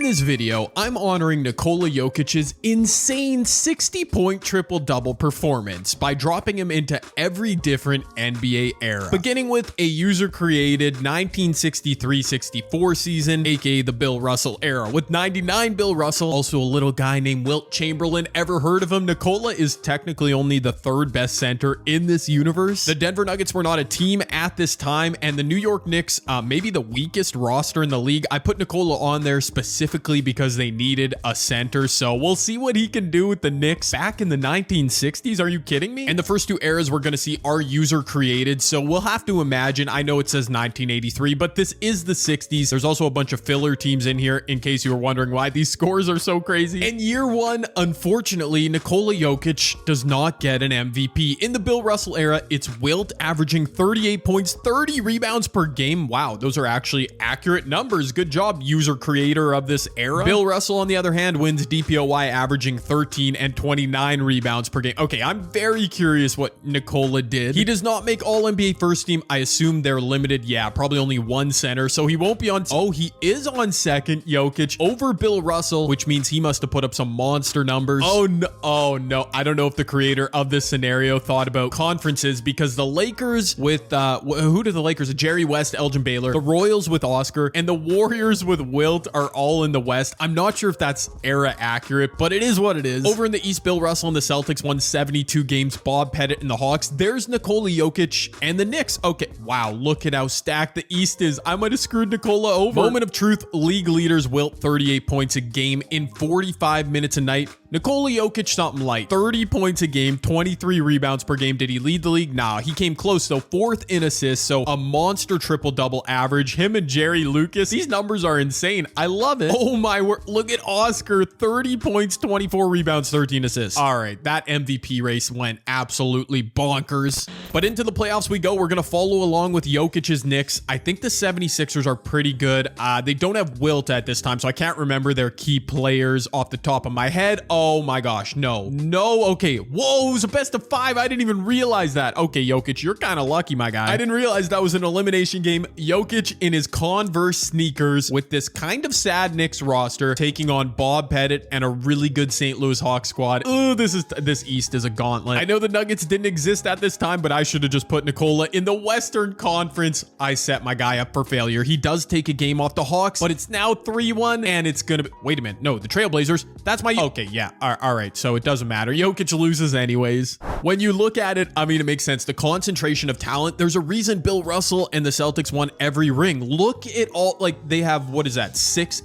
this video, I'm honoring Nikola Jokic's insane 60-point triple-double performance by dropping him into every different NBA era. Beginning with a user-created 1963-64 season, aka the Bill Russell era, with 99 Bill Russell, also a little guy named Wilt Chamberlain. Ever heard of him? Nikola is technically only the third best center in this universe. The Denver Nuggets were not a team at this time, and the New York Knicks, maybe the weakest roster in the league. I put Nikola on there specifically because they needed a center, so we'll see what he can do with the Knicks back in the 1960s. Are you kidding me? And the first two eras we're going to see are user created, so we'll have to imagine. I know it says 1983, but this is the 60s. There's also a bunch of filler teams in here in case you were wondering why these scores are so crazy. In year one, unfortunately, Nikola Jokic does not get an MVP. In the Bill Russell era, it's Wilt averaging 38 points, 30 rebounds per game. Wow, those are actually accurate numbers. Good job, user creator of this era. Bill Russell, on the other hand, wins DPOY averaging 13 and 29 rebounds per game. Okay, I'm very curious what Nikola did. He does not make All-NBA first team. I assume they're limited. Yeah, probably only one center, so he won't be on. Oh, he is on second, Jokic, over Bill Russell, which means he must have put up some monster numbers. Oh no. I don't know if the creator of this scenario thought about conferences, because the Lakers with, who do the Lakers? Jerry West, Elgin Baylor, the Royals with Oscar, and the Warriors with Wilt are all in the West. I'm not sure if that's era accurate, but it is what it is. Over in the East, Bill Russell and the Celtics won 72 games. Bob Pettit and the Hawks. There's Nikola Jokic and the Knicks. Okay, wow, look at how stacked the East is. I might have screwed Nikola over. Moment of truth, league leaders, Wilt 38 points a game in 45 minutes a night. Nikola Jokic, something light. 30 points a game, 23 rebounds per game. Did he lead the league? Nah, he came close though. Fourth in assists, so a monster triple-double average. Him and Jerry Lucas, these numbers are insane. I love it. Oh my word, look at Oscar, 30 points, 24 rebounds, 13 assists. All right, that MVP race went absolutely bonkers. But into the playoffs we go. We're gonna follow along with Jokic's Knicks. I think the 76ers are pretty good. They don't have Wilt at this time, so I can't remember their key players off the top of my head. Oh my gosh, no. Okay, whoa, it was a best of 5. I didn't even realize that. Okay, Jokic, you're kind of lucky, my guy. I didn't realize that was an elimination game. Jokic in his Converse sneakers with this kind of sad Knicks roster taking on Bob Pettit and a really good St. Louis Hawks squad. Oh, this East is a gauntlet. I know the Nuggets didn't exist at this time, but I should have just put Nikola in the Western Conference. I set my guy up for failure. He does take a game off the Hawks, but it's now 3-1, and it's gonna be, wait a minute, no, the Trailblazers, that's my, okay, yeah, all right, so it doesn't matter. Jokic loses anyways. When you look at it, I mean, it makes sense. The concentration of talent, there's a reason Bill Russell and the Celtics won every ring. Look at all, like, they have, what is that,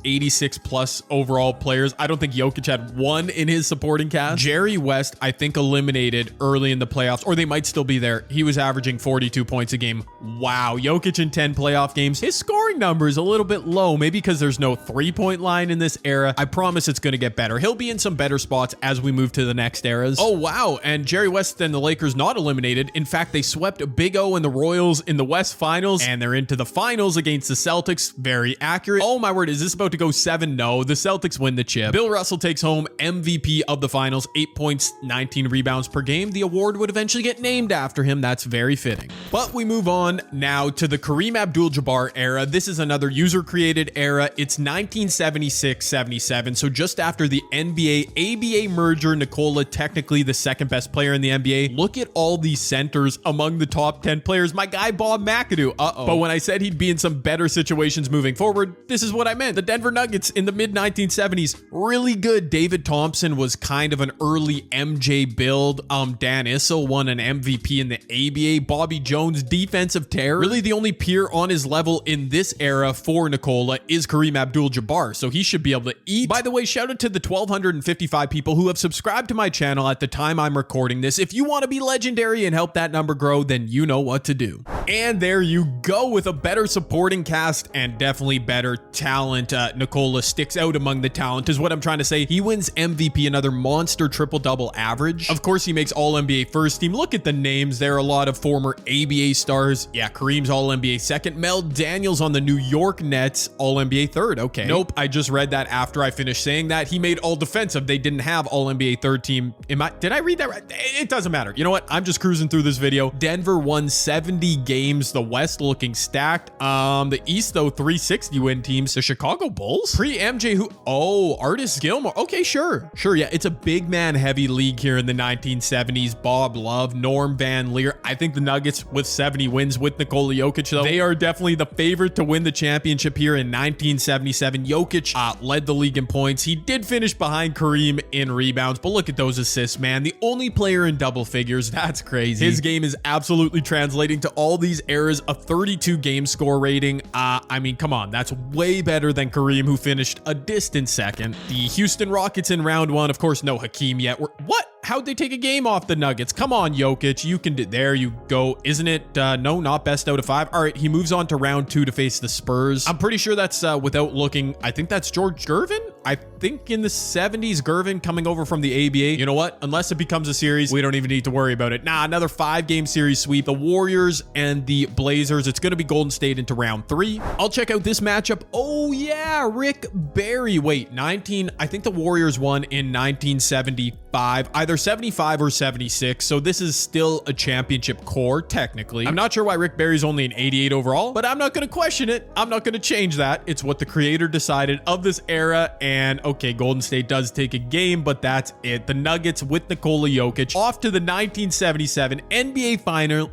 86 plus overall players. I don't think Jokic had one in his supporting cast. Jerry West, I think, eliminated early in the playoffs, or they might still be there. He was averaging 42 points a game. Wow, Jokic in 10 playoff games. His scoring number is a little bit low, maybe because there's no three-point line in this era. I promise it's going to get better. He'll be in some better spots as we move to the next eras. Oh, wow, and Jerry West and the Lakers not eliminated. In fact, they swept Big O and the Royals in the West Finals, and they're into the finals against the Celtics. Very accurate. Oh, my word, is this about to go 7? No, the Celtics win the chip. Bill Russell takes home MVP of the finals, 8 points, 19 rebounds per game. The award would eventually get named after him. That's very fitting. But we move on now to the Kareem Abdul-Jabbar era. This is another user-created era. It's 1976-77, so just after the NBA-ABA merger. Nikola, technically the second best player in the NBA. Look at all these centers among the top 10 players. My guy, Bob McAdoo. But when I said he'd be in some better situations moving forward, this is what I meant. The Denver Nuggets in the mid-1970s, really good. David Thompson was kind of an early MJ build. Dan Issel won an MVP in the ABA. Bobby Jones, defensive terror. Really the only peer on his level in this era for Nikola is Kareem Abdul-Jabbar, so he should be able to eat. By the way, shout out to the 1,255 people who have subscribed to my channel at the time I'm recording this. If you want to be legendary and help that number grow, then you know what to do. And there you go. With a better supporting cast and definitely better talent, Nikola sticks out among the talent is what I'm trying to say. He wins MVP, another monster triple-double average. Of course, he makes All-NBA first team. Look at the names. There are a lot of former ABA stars. Yeah, Kareem's All-NBA second. Mel Daniels on the New York Nets, All-NBA third. Okay. Nope, I just read that after I finished saying that. He made All-Defensive. They didn't have all-NBA third team. Did I read that right? It doesn't matter. You know what? I'm just cruising through this video. Denver won 70 games. The West looking stacked. The East, though, 360 win teams. The Chicago Bulls? Pre-MJ who? Oh, Artis Gilmore. Okay, sure. Sure, yeah. It's a big man heavy league here in the 1970s. Bob Love, Norm Van Leer. I think the Nuggets with 70 wins with Nikola Jokic, though, they are definitely the favorite to win the championship here in 1977. Jokic led the league in points. He did finish behind Kareem in rebounds, but look at those assists, man. The only player in double figures. That's crazy. His game is absolutely translating to all these eras. A 32 game score rating. I mean, come on. That's way better than Kareem, who finished a distant second. The Houston Rockets in round one. Of course, no Hakeem yet. What? How'd they take a game off the Nuggets? Come on, Jokic. You can do. There you go. Isn't it? No, not best out of 5. All right, he moves on to round 2 to face the Spurs. I'm pretty sure that's without looking. I think that's George Gervin. I think in the 70s, Gervin coming over from the ABA. You know what? Unless it becomes a series, we don't even need to worry about it. Nah, another 5-game series sweep. The Warriors and the Blazers. It's going to be Golden State into round 3. I'll check out this matchup. Oh, yeah. Rick Barry. Wait, I think the Warriors won in 1975. Either 75 or 76. So this is still a championship core, technically. I'm not sure why Rick Barry's only an 88 overall, but I'm not going to question it. I'm not going to change that. It's what the creator decided of this era. And okay, Golden State does take a game, but that's it. The Nuggets with Nikola Jokic off to the 1977 NBA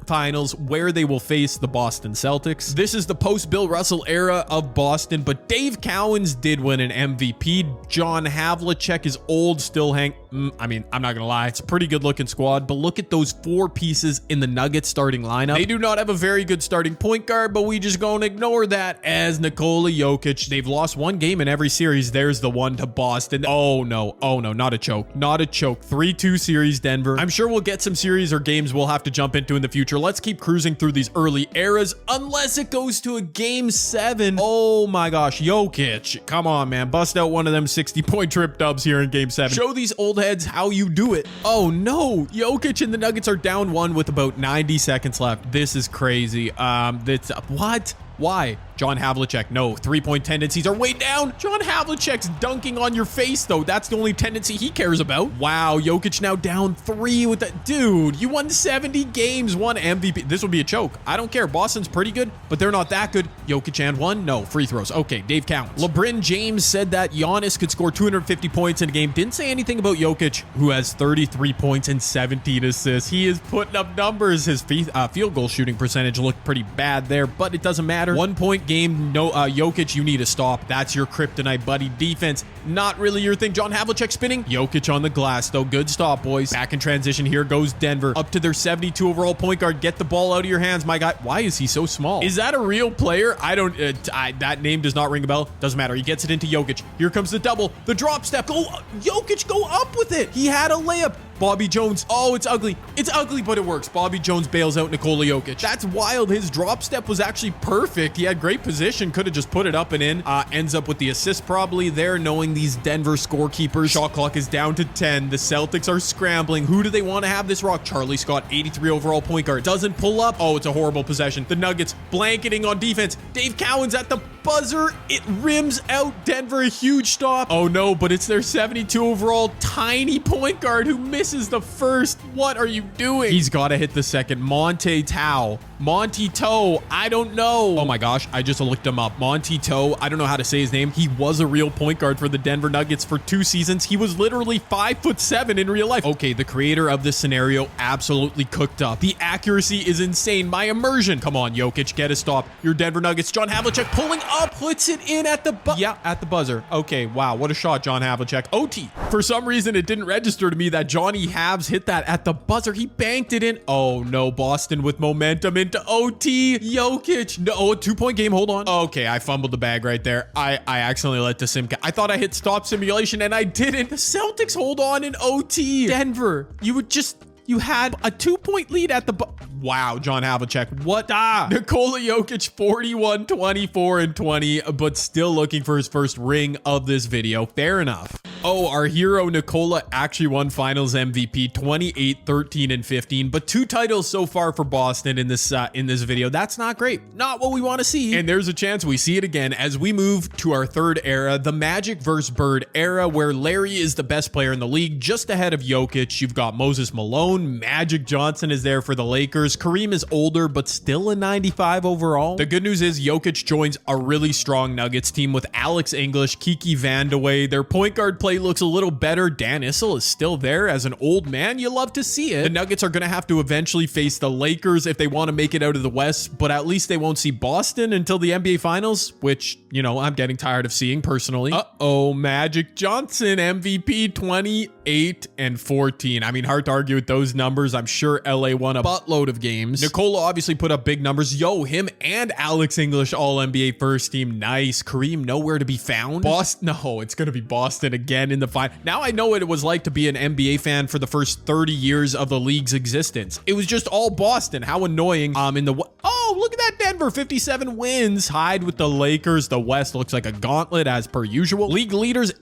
Finals, where they will face the Boston Celtics. This is the post-Bill Russell era of Boston, but Dave Cowens did win an MVP. John Havlicek is old, still I mean, I'm not gonna lie, it's a pretty good looking squad, but look at those 4 pieces in the Nuggets starting lineup. They do not have a very good starting point guard, but we just gonna ignore that as Nikola Jokic. They've lost 1 game in every series. There's the one to Boston. Oh no, not a choke. 3-2 series, Denver. I'm sure we'll get some series or games we'll have to jump into in the future. Let's keep cruising through these early eras unless it goes to a game 7. Oh my gosh, Jokic. Come on, man. Bust out one of them 60-point trip dubs here in game 7. Show these old heads how you do it. Oh no, Jokic and the Nuggets are down 1 with about 90 seconds left. This is crazy. What? Why? John Havlicek, no. 3-point tendencies are way down. John Havlicek's dunking on your face, though. That's the only tendency he cares about. Wow, Jokic now down 3 with that. Dude, you won 70 games, 1 MVP. This will be a choke. I don't care. Boston's pretty good, but they're not that good. Jokic and 1? No. Free throws. Okay, Dave Cowens. LeBron James said that Giannis could score 250 points in a game. Didn't say anything about Jokic, who has 33 points and 17 assists. He is putting up numbers. His field goal shooting percentage looked pretty bad there, but it doesn't matter. 1-point game, no Jokic, you need to stop. That's your kryptonite, buddy. Defense, not really your thing. John Havlicek spinning. Jokic on the glass, though. Good stop, boys. Back in transition. Here goes Denver. Up to their 72 overall point guard. Get the ball out of your hands, my guy. Why is he so small? Is that a real player? I don't, that name does not ring a bell. Doesn't matter. He gets it into Jokic. Here comes the double. The drop step. Go, Jokic, go up with it. He had a layup. Bobby Jones. Oh, it's ugly. It's ugly, but it works. Bobby Jones bails out Nikola Jokic. That's wild. His drop step was actually perfect. He had great position. Could have just put it up and in. Ends up with the assist probably there, knowing these Denver scorekeepers. Shot clock is down to 10. The Celtics are scrambling. Who do they want to have this rock? Charlie Scott, 83 overall point guard. Doesn't pull up. Oh, it's a horrible possession. The Nuggets blanketing on defense. Dave Cowens at the buzzer. It rims out Denver. A huge stop. Oh no, but it's their 72 overall tiny point guard who misses the first. What are you doing? He's got to hit the second. Monte Toe. I don't know. Oh my gosh, I just looked him up. Monte Toe. I don't know how to say his name. He was a real point guard for the Denver Nuggets for 2 seasons. He was literally 5'7" in real life. Okay, the creator of this scenario absolutely cooked up. The accuracy is insane. My immersion. Come on, Jokic, get a stop. Your Denver Nuggets. John Havlicek pulling up, puts it in at the at the buzzer. Okay, wow, what a shot, John Havlicek. OT. For some reason, it didn't register to me that Johnny Habs hit that at the buzzer. He banked it in. Oh no, Boston with momentum into OT. Jokic. No, a 2-point game. Hold on. Okay, I fumbled the bag right there. I accidentally let the sim. I thought I hit stop simulation and I didn't. The Celtics hold on in OT. Denver, you had a 2-point lead at the wow, John Havlicek. What? Nikola Jokic, 41, 24, and 20, but still looking for his first ring of this video. Fair enough. Oh, our hero Nikola actually won Finals MVP 28, 13, and 15, but 2 titles so far for Boston in this video. That's not great. Not what we want to see. And there's a chance we see it again as we move to our third era, the Magic versus Bird era, where Larry is the best player in the league, just ahead of Jokic. You've got Moses Malone, Magic Johnson is there for the Lakers. Kareem is older, but still a 95 overall. The good news is Jokic joins a really strong Nuggets team with Alex English, Kiki Vandeweghe. Their point guard play looks a little better. Dan Issel is still there as an old man. You love to see it. The Nuggets are going to have to eventually face the Lakers if they want to make it out of the West, but at least they won't see Boston until the NBA Finals, which, you know, I'm getting tired of seeing personally. Uh-oh, Magic Johnson, MVP 28 and 14. I mean, hard to argue with those numbers. I'm sure LA won a buttload of games. Nikola obviously put up big numbers. Yo, him and Alex English all NBA first team. Nice. Kareem nowhere to be found. Boston, no, it's going to be Boston again in the final. Now I know what it was like to be an NBA fan for the first 30 years of the league's existence. It was just all Boston. How annoying. Oh, look at that Denver, 57 wins. Tied with the Lakers. The West looks like a gauntlet as per usual. League leaders,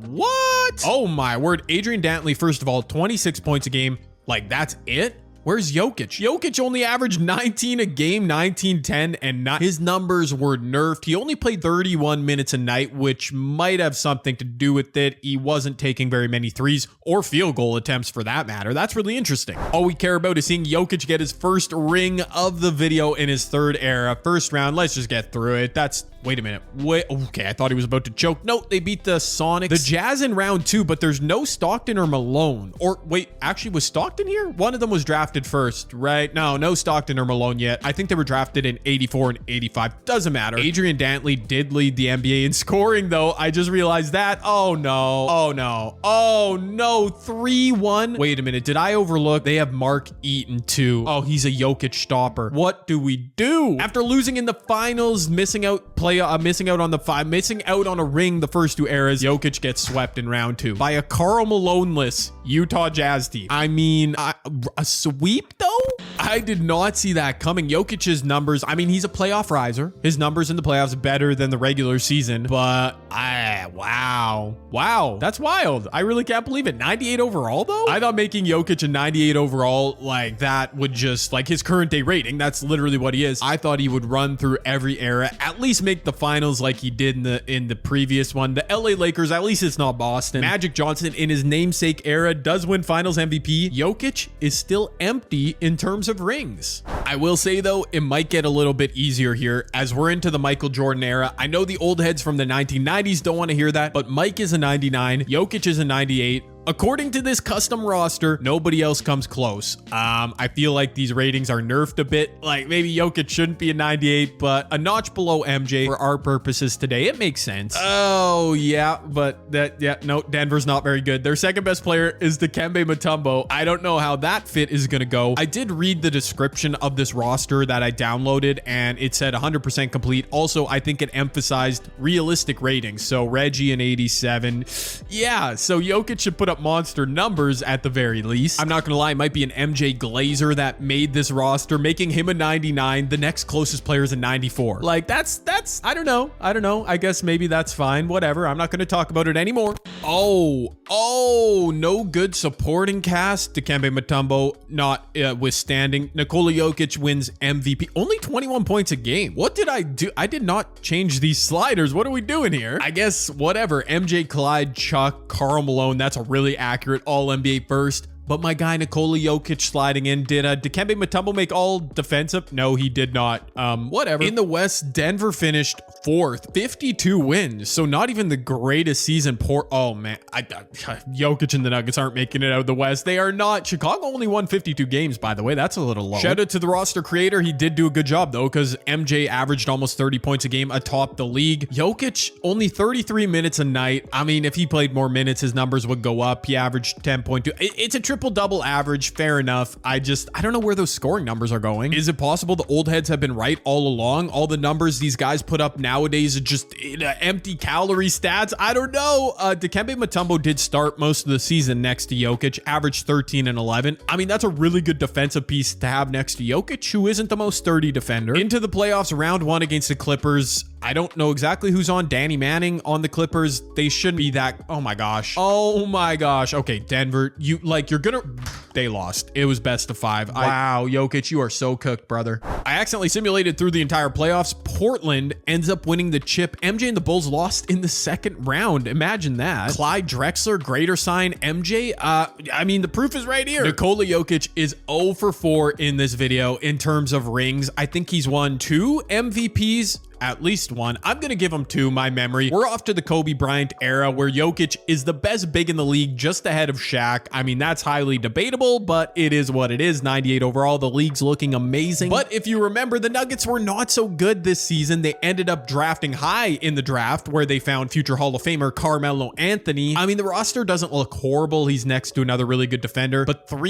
what? Oh my word. Adrian Dantley, first of all, 26 points a game. Like, that's it? Where's Jokic? Jokic only averaged 19 a game, 19, 10, and his numbers were nerfed. He only played 31 minutes a night, which might have something to do with it. He wasn't taking very many threes or field goal attempts for that matter. That's really interesting. All we care about is seeing Jokic get his first ring of the video in his third era. First round, let's just get through it. Wait a minute. Okay, I thought he was about to choke. No, they beat the Sonics. The Jazz in round 2, but there's no Stockton or Malone. Or wait, actually, was Stockton here? One of them was drafted first, right? No Stockton or Malone yet. I think they were drafted in 84 and 85. Doesn't matter. Adrian Dantley did lead the NBA in scoring, though. I just realized that. Oh, no. 3-1. Wait a minute. Did I overlook? They have Mark Eaton, too. Oh, he's a Jokic stopper. What do we do? After losing in the finals, missing out on a ring the first 2 eras, Jokic gets swept in round 2 by a Karl Malone-less Utah Jazz team. I mean, a sweep though? I did not see that coming. Jokic's numbers, I mean, he's a playoff riser. His numbers in the playoffs better than the regular season, but wow, that's wild. I really can't believe it. 98 overall though? I thought making Jokic a 98 overall, like that would just, like his current day rating, that's literally what he is. I thought he would run through every era, at least make the finals like he did in the previous one. The LA Lakers, at least it's not Boston. Magic Johnson in his namesake era does win finals MVP. Jokic is still empty in terms of rings. I will say though, it might get a little bit easier here as we're into the Michael Jordan era. I know the old heads from the 1990s don't want to hear that, but Mike is a 99, Jokic is a 98. According to this custom roster, nobody else comes close. I feel like these ratings are nerfed a bit. Like maybe Jokic shouldn't be a 98, but a notch below MJ for our purposes today. It makes sense. Oh yeah, but no, Denver's not very good. Their second best player is Dikembe Mutombo. I don't know how that fit is gonna go. I did read the description of this roster that I downloaded and it said 100% complete. Also, I think it emphasized realistic ratings. So Reggie an 87. Yeah, so Jokic should put up monster numbers at the very least. I'm not gonna lie, it might be an MJ Glazer that made this roster, making him a 99. The next closest player is a 94. Like that's I don't know. I guess maybe that's fine. Whatever. I'm not gonna talk about it anymore. Oh, no good supporting cast. Dikembe Mutombo not withstanding. Nikola Jokic wins MVP. Only 21 points a game. What did I do? I did not change these sliders. What are we doing here? I guess whatever. MJ, Clyde, Chuck, Karl Malone. That's a really accurate all NBA first. But my guy Nikola Jokic sliding in. Did Dikembe Mutombo make all defensive? No, he did not. Whatever. In the West, Denver finished 4th, 52 wins. So not even the greatest season. Oh man, Jokic and the Nuggets aren't making it out of the West. They are not. Chicago only won 52 games, by the way. That's a little low. Shout out to the roster creator. He did do a good job though, because MJ averaged almost 30 points a game atop the league. Jokic only 33 minutes a night. I mean, if he played more minutes, his numbers would go up. He averaged 10.2. It's a triple-double average, fair enough. I don't know where those scoring numbers are going. Is it possible the old heads have been right all along? All the numbers these guys put up nowadays are just empty calorie stats? I don't know. Dikembe Mutombo did start most of the season next to Jokic, averaged 13 and 11. I mean, that's a really good defensive piece to have next to Jokic, who isn't the most sturdy defender. Into the playoffs, round 1 against the Clippers. I don't know exactly who's on. Danny Manning on the Clippers. They shouldn't be that. Oh my gosh. Oh my gosh. Okay, Denver, you're gonna. They lost. It was best of 5. Wow, Jokic, you are so cooked, brother. I accidentally simulated through the entire playoffs. Portland ends up winning the chip. MJ and the Bulls lost in the second round. Imagine that. Clyde Drexler, greater sign. MJ, I mean, the proof is right here. Nikola Jokic is 0 for 4 in this video in terms of rings. I think he's won 2 MVPs. At least 1. I'm going to give him 2, my memory. We're off to the Kobe Bryant era where Jokic is the best big in the league, just ahead of Shaq. I mean, that's highly debatable, but it is what it is. 98 overall. The league's looking amazing. But if you remember, the Nuggets were not so good this season. They ended up drafting high in the draft where they found future Hall of Famer Carmelo Anthony. I mean, the roster doesn't look horrible. He's next to another really good defender, but 4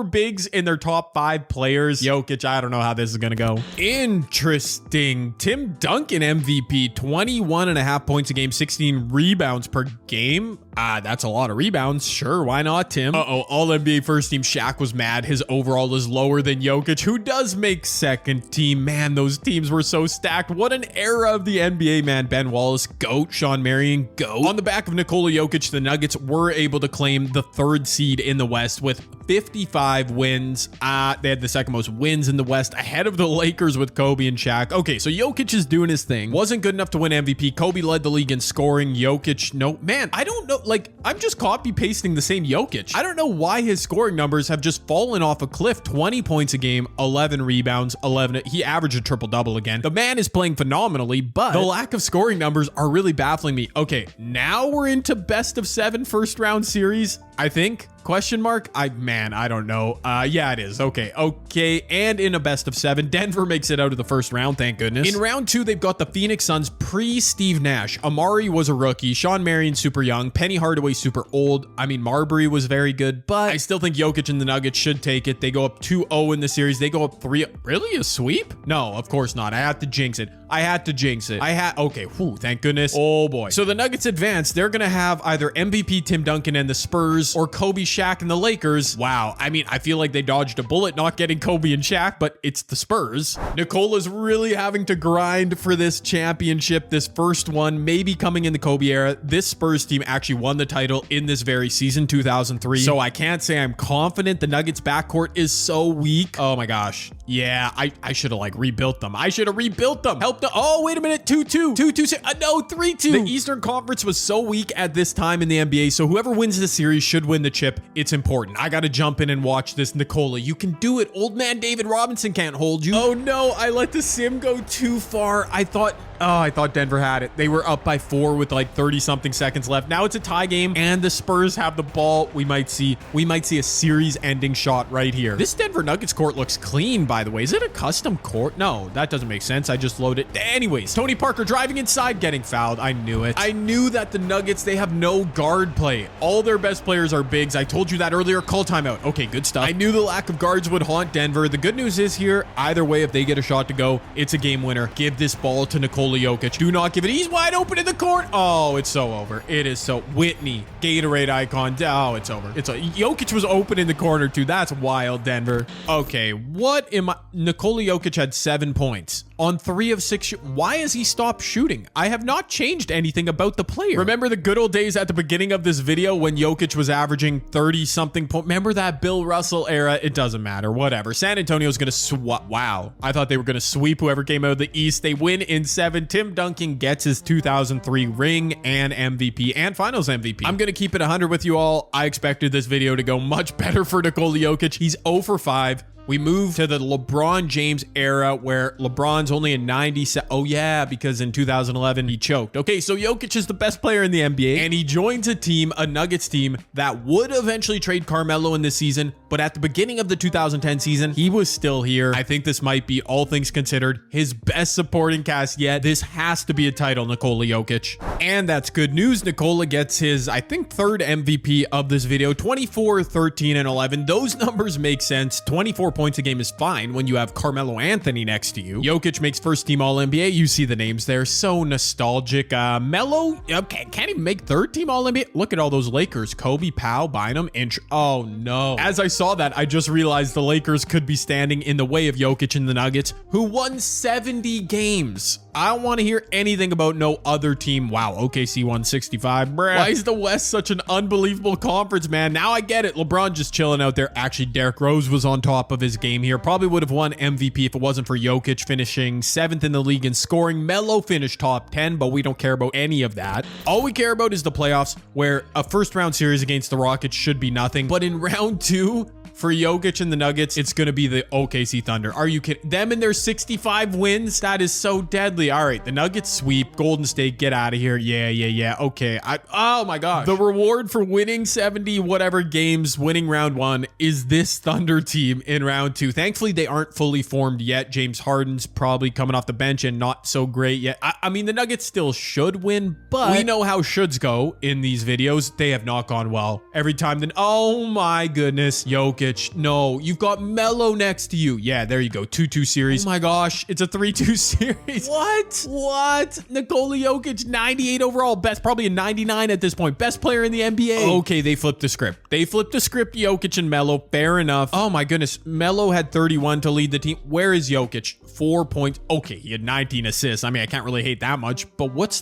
bigs in their top 5 players. Jokic, I don't know how this is going to go. Interesting. Tim Duncan MVP, 21.5 points a game, 16 rebounds per game. That's a lot of rebounds. Sure, why not, Tim? All NBA first team. Shaq was mad. His overall is lower than Jokic, who does make second team. Man, those teams were so stacked. What an era of the NBA, man. Ben Wallace, GOAT. Sean Marion, GOAT. On the back of Nikola Jokic, the Nuggets were able to claim the 3rd seed in the West with 55 wins. They had the second most wins in the West, ahead of the Lakers with Kobe and Shaq. Okay, so Jokic is doing his thing. Wasn't good enough to win MVP. Kobe led the league in scoring. Jokic, no. Man, I don't know. Like, I'm just copy pasting the same Jokic. I don't know why his scoring numbers have just fallen off a cliff. 20 points a game, 11 rebounds, 11. He averaged a triple-double again. The man is playing phenomenally, but the lack of scoring numbers are really baffling me. Okay, now we're into best of 7 first round series, I think. Question mark? I don't know. Yeah, it is. Okay. And in a best of 7, Denver makes it out of the first round, thank goodness. In round 2, they've got the Phoenix Suns pre-Steve Nash. Amari was a rookie. Sean Marion, super young. Penny Hardaway, super old. I mean, Marbury was very good, but I still think Jokic and the Nuggets should take it. They go up 2-0 in the series. They go up 3. Really? A sweep? No, of course not. I had to jinx it. Okay, whew, thank goodness. Oh boy. So the Nuggets advance. They're gonna have either MVP Tim Duncan and the Spurs or Kobe, Shaq, and the Lakers. Wow. I mean, I feel like they dodged a bullet not getting Kobe and Shaq, but it's the Spurs. Nikola's really having to grind for this championship, this first one, maybe coming in the Kobe era. This Spurs team actually won the title in this very season, 2003. So I can't say I'm confident. The Nuggets backcourt is so weak. Oh my gosh. Yeah, I should have rebuilt them. Helped them. Oh, wait a minute. 2-2. 2-2. No, 3-2. The Eastern Conference was so weak at this time in the NBA. So whoever wins this series should win the chip. It's important. I got to jump in and watch this. Nikola, you can do it. Old man David Robinson can't hold you. Oh no, I let the sim go too far. I thought Denver had it. They were up by 4 with 30 something seconds left. Now it's a tie game and the Spurs have the ball. We might see a series ending shot right here. This Denver Nuggets court looks clean, by the way. Is it a custom court? No, that doesn't make sense. I just loaded it. Anyways, Tony Parker driving inside, getting fouled. I knew it. I knew that the Nuggets, they have no guard play. All their best players are bigs. I told you that earlier. Call timeout. Okay, good stuff. I knew the lack of guards would haunt Denver. The good news is here, either way, if they get a shot to go, it's a game winner. Give this ball to Nikola Jokic. Do not give it. He's wide open in the court. Oh, it's so over. It is so. Whitney, Gatorade icon. Oh, it's over. Jokic was open in the corner too. That's wild, Denver. Okay, Nikola Jokic had 7 points on 3 of 6. Why has he stopped shooting? I have not changed anything about the player. Remember the good old days at the beginning of this video when Jokic was averaging 30 something points? Remember that Bill Russell era? It doesn't matter. Whatever. San Antonio's going to swap. Wow. I thought they were going to sweep whoever came out of the East. They win in 7. Tim Duncan gets his 2003 ring and MVP and finals MVP. I'm going to keep it 100 with you all. I expected this video to go much better for Nikola Jokic. He's 0 for 5. We move to the LeBron James era where LeBron's only a 97. Oh yeah, because in 2011 he choked. Okay, so Jokic is the best player in the NBA and he joins a Nuggets team that would eventually trade Carmelo in this season, but at the beginning of the 2010 season, he was still here. I think this might be, all things considered, his best supporting cast yet. This has to be a title, Nikola Jokic. And that's good news. Nikola gets his, I think, 3rd MVP of this video. 24, 13, and 11. Those numbers make sense. 24 points a game is fine when you have Carmelo Anthony next to you. Jokic makes first team All-NBA. You see the names there. So nostalgic. Melo, okay, can't even make 3rd team All-NBA. Look at all those Lakers. Kobe, Powell, Bynum, oh no. As I saw saw that, I just realized the Lakers could be standing in the way of Jokic and the Nuggets, who won 70 games. I don't want to hear anything about no other team. Wow, OKC won 65. Bruh. Why is the West such an unbelievable conference, man? Now I get it. LeBron just chilling out there. Actually, Derrick Rose was on top of his game here. Probably would have won MVP if it wasn't for Jokic finishing 7th in the league in scoring. Melo finished top 10, but we don't care about any of that. All we care about is the playoffs, where a first round series against the Rockets should be nothing. But in round 2, for Jokic and the Nuggets, it's going to be the OKC Thunder. Are you kidding? Them and their 65 wins? That is so deadly. All right, the Nuggets sweep. Golden State, get out of here. Yeah. Okay. Oh my gosh. The reward for winning 70 whatever games, winning round 1, is this Thunder team in round 2. Thankfully, they aren't fully formed yet. James Harden's probably coming off the bench and not so great yet. I mean, the Nuggets still should win, but we know how shoulds go in these videos. They have not gone well. Every time then, oh my goodness, Jokic. No, you've got Melo next to you. Yeah, there you go. 2-2 series. Oh my gosh, it's a 3-2 series. What? Nikola Jokic, 98 overall. Best, probably a 99 at this point. Best player in the NBA. Okay, they flipped the script. Jokic and Melo. Fair enough. Oh my goodness. Melo had 31 to lead the team. Where is Jokic? 4 points. Okay, he had 19 assists. I mean, I can't really hate that much, but what's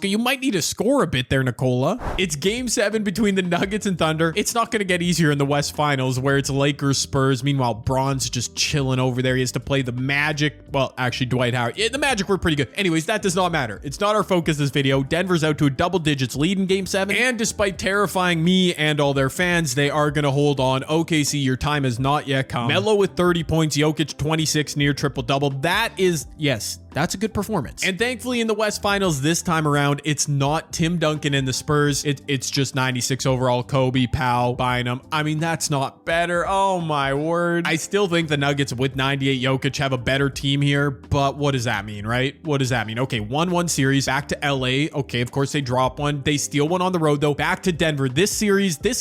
you might need to score a bit there, Nikola. It's game 7 between the Nuggets and Thunder. It's not going to get easier in the West Finals, where it's Lakers, Spurs. Meanwhile, Bron's just chilling over there. He has to play the Magic. Well, actually, Dwight Howard. Yeah, the Magic were pretty good. Anyways, that does not matter. It's not our focus this video. Denver's out to a double digits lead in game 7. And despite terrifying me and all their fans, they are going to hold on. OKC, your time has not yet come. Melo with 30 points. Jokic, 26, near triple-double. That is, yes, that's a good performance. And thankfully in the West Finals this time around, it's not Tim Duncan and the Spurs. It's just 96 overall Kobe, Powell, Bynum. I mean, that's not better. Oh my word. I still think the Nuggets with 98 Jokic have a better team here, but what does that mean, right? What does that mean? Okay, 1-1 series, back to LA. Okay, of course they drop one. They steal one on the road though. Back to Denver. This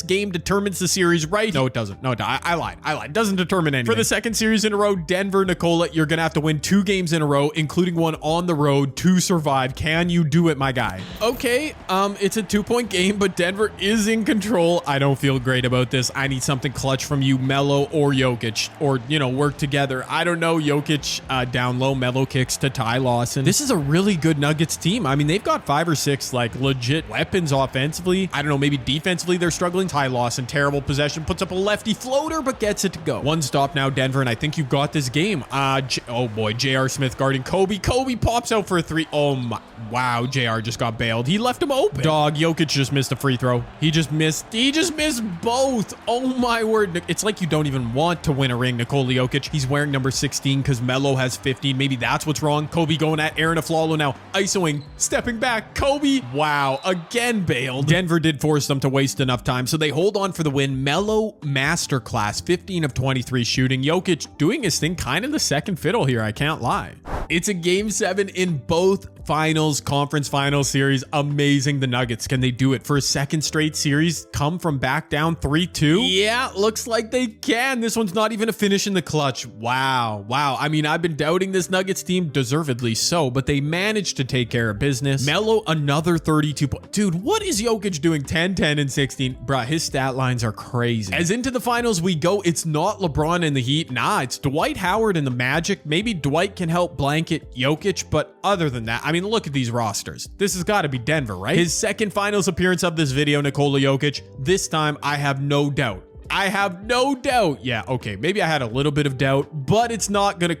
game determines the series, right? No, it doesn't. No, I lied. It doesn't determine anything. For the second series in a row, Denver, Nikola, you're gonna have to win 2 games in a row, including one on the road, to survive. Can you do it, my guy? Okay, it's a 2-point game, but Denver is in control. I don't feel great about this. I need something clutch from you, Melo or Jokic, or, work together. I don't know. Jokic down low, Melo kicks to Ty Lawson. This is a really good Nuggets team. I mean, they've got 5 or 6 like legit weapons offensively. I don't know, maybe defensively they're struggling. Ty Lawson, terrible possession, puts up a lefty floater, but gets it to go. One stop now, Denver, and I think you've got this game. Oh boy, J.R. Smith guarding Kobe. Kobe pops out for a 3. Oh my, wow, JR just got bailed. He left him open. Dog, Jokic just missed a free throw. He just missed both. Oh my word. It's like you don't even want to win a ring, Nikola Jokic. He's wearing number 16 because Melo has 15. Maybe that's what's wrong. Kobe going at Aaron Aflalo now. ISOing, stepping back. Kobe, wow, again bailed. Denver did force them to waste enough time, so they hold on for the win. Melo masterclass, 15 of 23 shooting. Jokic doing his thing, kind of the second fiddle here, I can't lie. It's a game 7 in both conference finals series. Amazing. The Nuggets, can they do it for a second straight series? Come from back down 3-2? Yeah, looks like they can. This one's not even a finish in the clutch. Wow. I mean, I've been doubting this Nuggets team, deservedly so, but they managed to take care of business. Melo, another 32 points. Dude, what is Jokic doing? 10, 10, and 16. Bruh, his stat lines are crazy. As into the finals we go, it's not LeBron and the Heat. Nah, it's Dwight Howard and the Magic. Maybe Dwight can help blanket Jokic, but other than that, I mean, look at these rosters. This has got to be Denver, right? His second finals appearance of this video, Nikola Jokic. This time, I have no doubt. Yeah, okay. Maybe I had a little bit of doubt, but it's not gonna...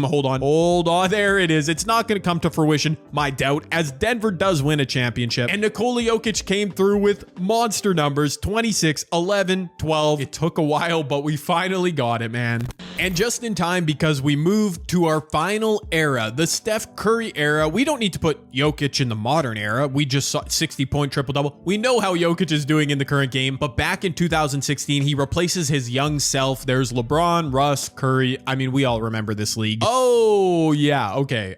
Hold on. There it is. It's not gonna come to fruition, my doubt, as Denver does win a championship. And Nikola Jokic came through with monster numbers, 26, 11, 12. It took a while, but we finally got it, man. And just in time, because we moved to our final era, the Steph Curry era. We don't need to put Jokic in the modern era. We just saw 60-point triple-double. We know how Jokic is doing in the current game, but back in 2016, he replaces his young self. There's LeBron, Russ, Curry. I mean, we all remember this league. Oh, yeah, okay.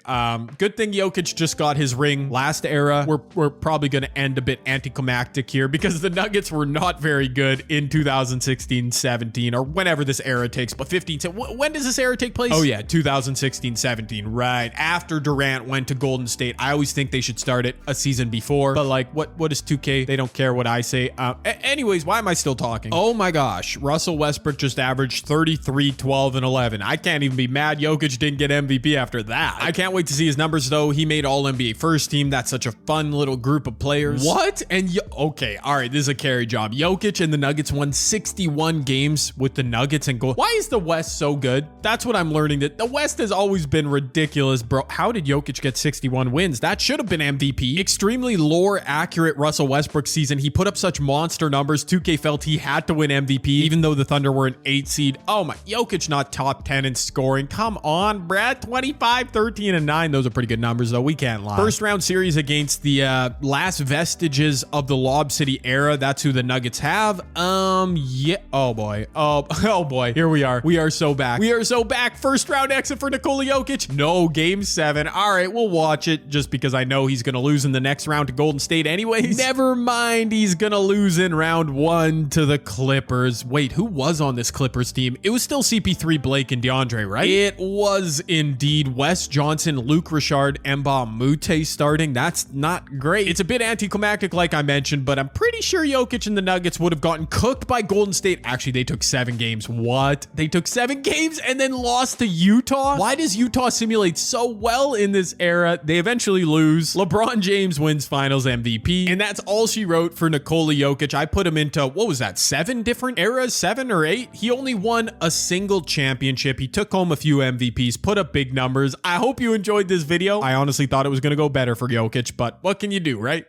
Good thing Jokic just got his ring last era. We're probably going to end a bit anticlimactic here because the Nuggets were not very good in 2016-17 or whenever this era takes, but 15. When does this era take place? Oh yeah, 2016-17, right after Durant went to Golden State. I always think they should start it a season before, but like what is 2K? They don't care what I say. Anyways, why am I still talking? Oh my my gosh, Russell Westbrook just averaged 33, 12, and 11. I can't even be mad Jokic didn't get MVP after that. I can't wait to see his numbers though. He made All-NBA first team. That's such a fun little group of players. What? And okay, all right, this is a carry job. Jokic and the Nuggets won 61 games with the Nuggets and gold. Why is the West so good? That's what I'm learning, that the West has always been ridiculous, bro. How did Jokic get 61 wins? That should have been MVP. Extremely lore accurate Russell Westbrook season. He put up such monster numbers. 2K felt he had to win MVP, even though the Thunder were an 8 seed. Oh my, Jokic not top 10 in scoring. Come on, Brad. 25, 13, and 9. Those are pretty good numbers, though. We can't lie. First round series against the last vestiges of the Lob City era. That's who the Nuggets have. Yeah. Oh boy. Oh boy. Here we are. We are so back. We are so back. First round exit for Nikola Jokic. No, game 7. All right, we'll watch it just because I know he's gonna lose in the next round to Golden State anyways. Never mind, he's gonna lose in round 1 to the Clippers. Wait, who was on this Clippers team? It was still CP3, Blake, and DeAndre, right? It was indeed. Wes Johnson, Luke Richard, Mbah Moute starting. That's not great. It's a bit anticlimactic like I mentioned, but I'm pretty sure Jokic and the Nuggets would have gotten cooked by Golden State. Actually, they took 7 games. What? They took 7 games and then lost to Utah? Why does Utah simulate so well in this era? They eventually lose. LeBron James wins finals MVP, and that's all she wrote for Nikola Jokic. I put him into, what was that, 7 different eras? 7 or 8? He only won a single championship. He took home a few MVPs, put up big numbers. I hope you enjoyed this video. I honestly thought it was going to go better for Jokic, but what can you do, right?